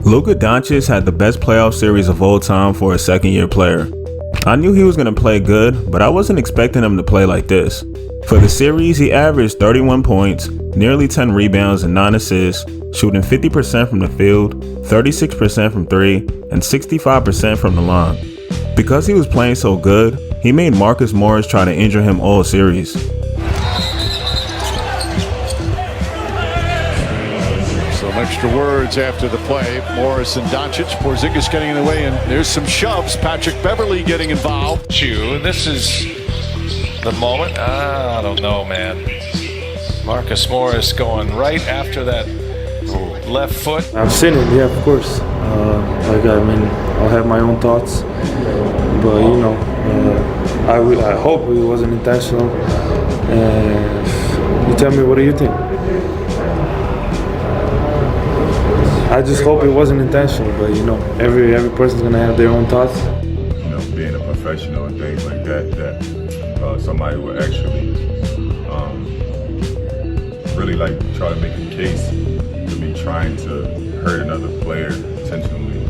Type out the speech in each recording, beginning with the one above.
Luka Doncic had the best playoff series of all time for a second-year player. I knew he was going to play good, but I wasn't expecting him to play like this. For the series, he averaged 31 points, nearly 10 rebounds and 9 assists, shooting 50% from the field, 36% from 3, and 65% from the line. Because he was playing so good, he made Marcus Morris try to injure him all series. Some extra words after the play. Morris and Doncic. Porzingis getting in the way, and there's some shoves. Patrick Beverley getting involved. This is the moment. I don't know, man. Marcus Morris going right after that left foot. I've seen it, yeah, of course. I'll have my own thoughts, but I hope it wasn't intentional. You tell me, what do you think? I just hope it wasn't intentional, but every person's gonna have their own thoughts. Being a professional and things like that somebody would actually really try to make a case to be trying to hurt another player intentionally.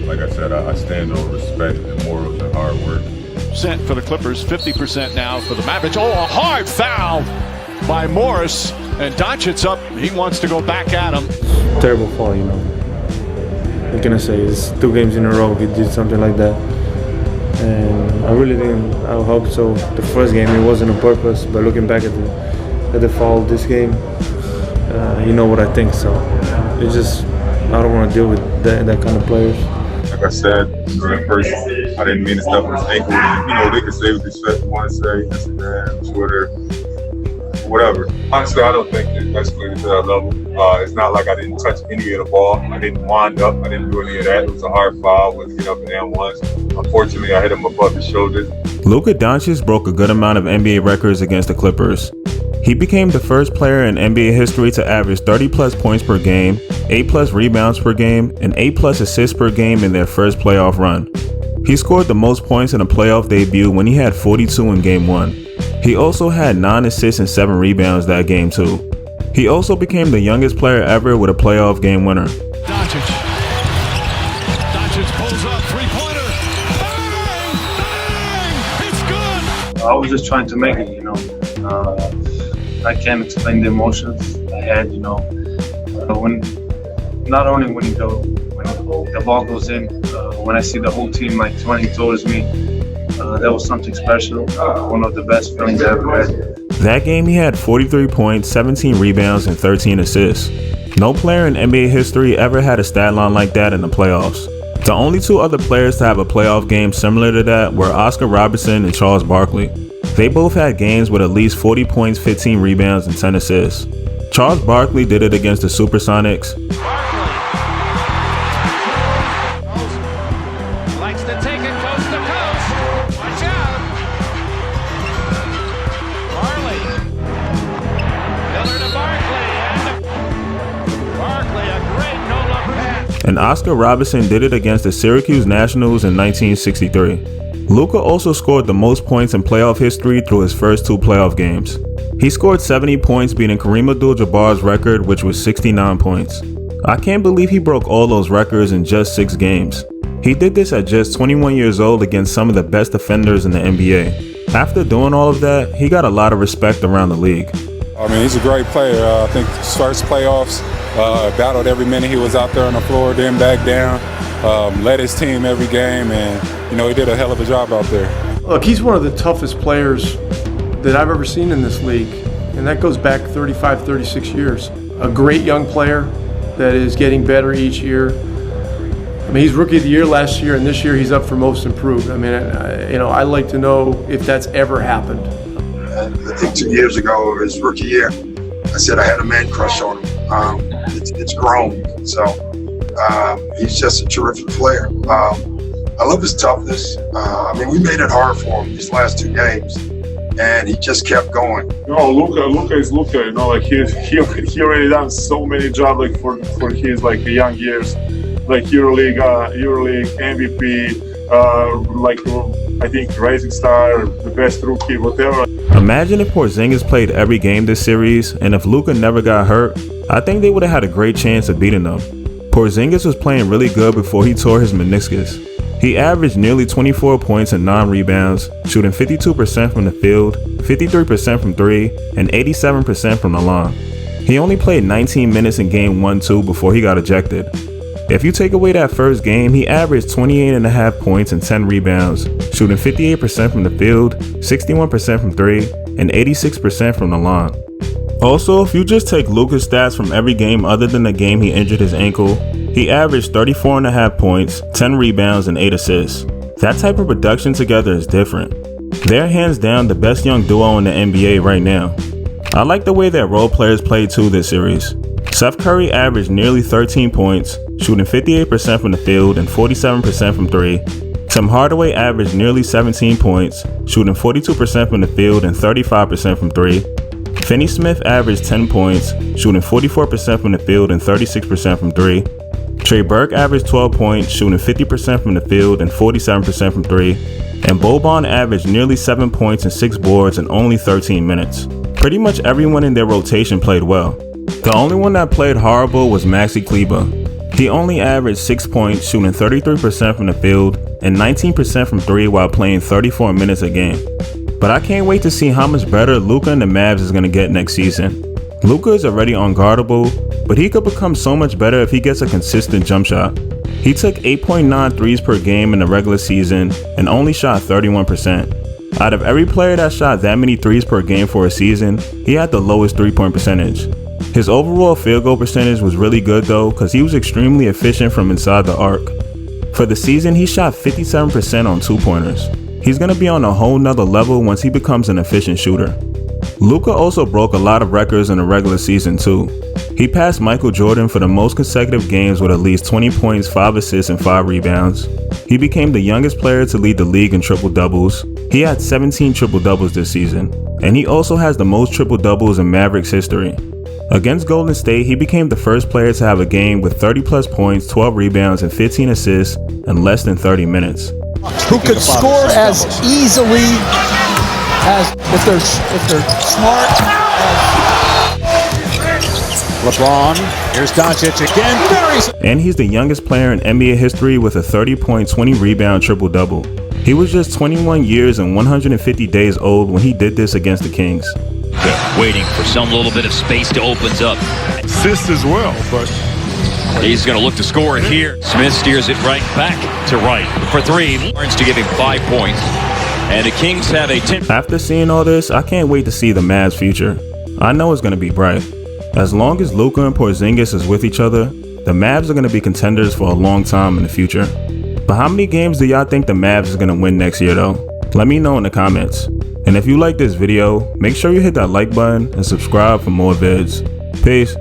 Like I said, I stand on respect and morals and hard work. Percent for the Clippers, 50% now for the Mavericks. Oh, a hard foul by Morris, and Doncic up. He wants to go back at him. Terrible fall, What can I say? It's 2 games in a row he did something like that. And I really didn't. I hope so. The first game it wasn't on purpose, but looking back at the foul this game, you know what I think. So it's just I don't want to deal with that kind of players. Like I said, at first I didn't mean to step on his ankle. They can say what they want to say, Instagram, Twitter, whatever. Honestly, I don't think it escalated to that level. It's not like I didn't touch any of the ball. I didn't wind up. I didn't do any of that. It was a hard foul. I wouldn't get up and down once. Unfortunately, I hit him above the shoulder. Luka Doncic broke a good amount of NBA records against the Clippers. He became the first player in NBA history to average 30-plus points per game, 8-plus rebounds per game, and 8-plus assists per game in their first playoff run. He scored the most points in a playoff debut when he had 42 in Game 1. He also had 9 assists and 7 rebounds that game too. He also became the youngest player ever with a playoff game winner. Doncic pulls up, three-pointer. Bang! Bang! It's good! I was just trying to make it, I can't explain the emotions I had, when not only when the ball goes in, when I see the whole team running towards me, that was something special. One of the best feelings I ever had. That game he had 43 points, 17 rebounds, and 13 assists. No player in NBA history ever had a stat line like that in the playoffs. The only 2 other players to have a playoff game similar to that were Oscar Robertson and Charles Barkley. They both had games with at least 40 points, 15 rebounds, and 10 assists. Charles Barkley did it against the Supersonics. Likes to take it coast to coast. Watch out. Barkley. Miller to Barkley, a great no-look pass. And Oscar Robertson did it against the Syracuse Nationals in 1963. Luka also scored the most points in playoff history through his first 2 playoff games. He scored 70 points, beating Kareem Abdul-Jabbar's record, which was 69 points. I can't believe he broke all those records in just 6 games. He did this at just 21 years old against some of the best defenders in the NBA. After doing all of that, he got a lot of respect around the league. He's a great player. I think his first playoffs, battled every minute he was out there on the floor, didn't back down, led his team every game, and he did a hell of a job out there. Look, he's one of the toughest players that I've ever seen in this league, and that goes back 35, 36 years. A great young player that is getting better each year. He's Rookie of the Year last year, and this year he's up for Most Improved. I'd like to know if that's ever happened. I think 2 years ago, his rookie year, I said I had a man crush on him. It's grown, so he's just a terrific player. I love his toughness. We made it hard for him these last 2 games, and he just kept going. Luka is Luka. He already done so many jobs for his young years, EuroLeague MVP, I think Rising Star, the best rookie, whatever. Imagine if Porzingis played every game this series, and if Luka never got hurt, I think they would have had a great chance of beating them. Porzingis was playing really good before he tore his meniscus. He averaged nearly 24 points and 9 rebounds, shooting 52% from the field, 53% from 3, and 87% from the line. He only played 19 minutes in game 1-2 before he got ejected. If you take away that first game, he averaged 28.5 points and 10 rebounds, shooting 58% from the field, 61% from 3, and 86% from the line. Also, if you just take Luka's stats from every game other than the game he injured his ankle, he averaged 34.5 points, 10 rebounds, and 8 assists. That type of production together is different. They're hands down the best young duo in the NBA right now. I like the way that role players played too this series. Seth Curry averaged nearly 13 points, shooting 58% from the field and 47% from 3. Tim Hardaway averaged nearly 17 points, shooting 42% from the field and 35% from 3. Finney Smith averaged 10 points, shooting 44% from the field and 36% from 3. Trey Burke averaged 12 points, shooting 50% from the field and 47% from 3. And Boban averaged nearly 7 points and 6 boards in only 13 minutes. Pretty much everyone in their rotation played well. The only one that played horrible was Maxi Kleber. He only averaged 6 points, shooting 33% from the field and 19% from 3 while playing 34 minutes a game. But I can't wait to see how much better Luka and the Mavs is going to get next season. Luka is already unguardable, but he could become so much better if he gets a consistent jump shot. He took 8.9 threes per game in the regular season and only shot 31%. Out of every player that shot that many threes per game for a season, he had the lowest 3-point percentage. His overall field goal percentage was really good though, because he was extremely efficient from inside the arc. For the season, he shot 57% on 2-pointers. He's going to be on a whole nother level once he becomes an efficient shooter. Luka also broke a lot of records in the regular season too. He passed Michael Jordan for the most consecutive games with at least 20 points, 5 assists, and 5 rebounds. He became the youngest player to lead the league in triple-doubles. He had 17 triple-doubles this season, and he also has the most triple-doubles in Mavericks history. Against Golden State, he became the first player to have a game with 30-plus points, 12 rebounds, and 15 assists in less than 30 minutes. Who could score as easily as if they're smart. LeBron, here's Doncic again. And he's the youngest player in NBA history with a 30-point, 20-rebound triple-double. He was just 21 years and 150 days old when he did this against the Kings. Waiting for some little bit of space to open up. Assist as well, but he's going to look to score it here. Smith steers it right back to right for 3. Lawrence to give him 5 points. And the Kings have a 10. After seeing all this, I can't wait to see the Mavs' future. I know it's going to be bright. As long as Luka and Porzingis is with each other, the Mavs are going to be contenders for a long time in the future. But how many games do y'all think the Mavs is going to win next year though? Let me know in the comments. And if you like this video, make sure you hit that like button and subscribe for more vids. Peace.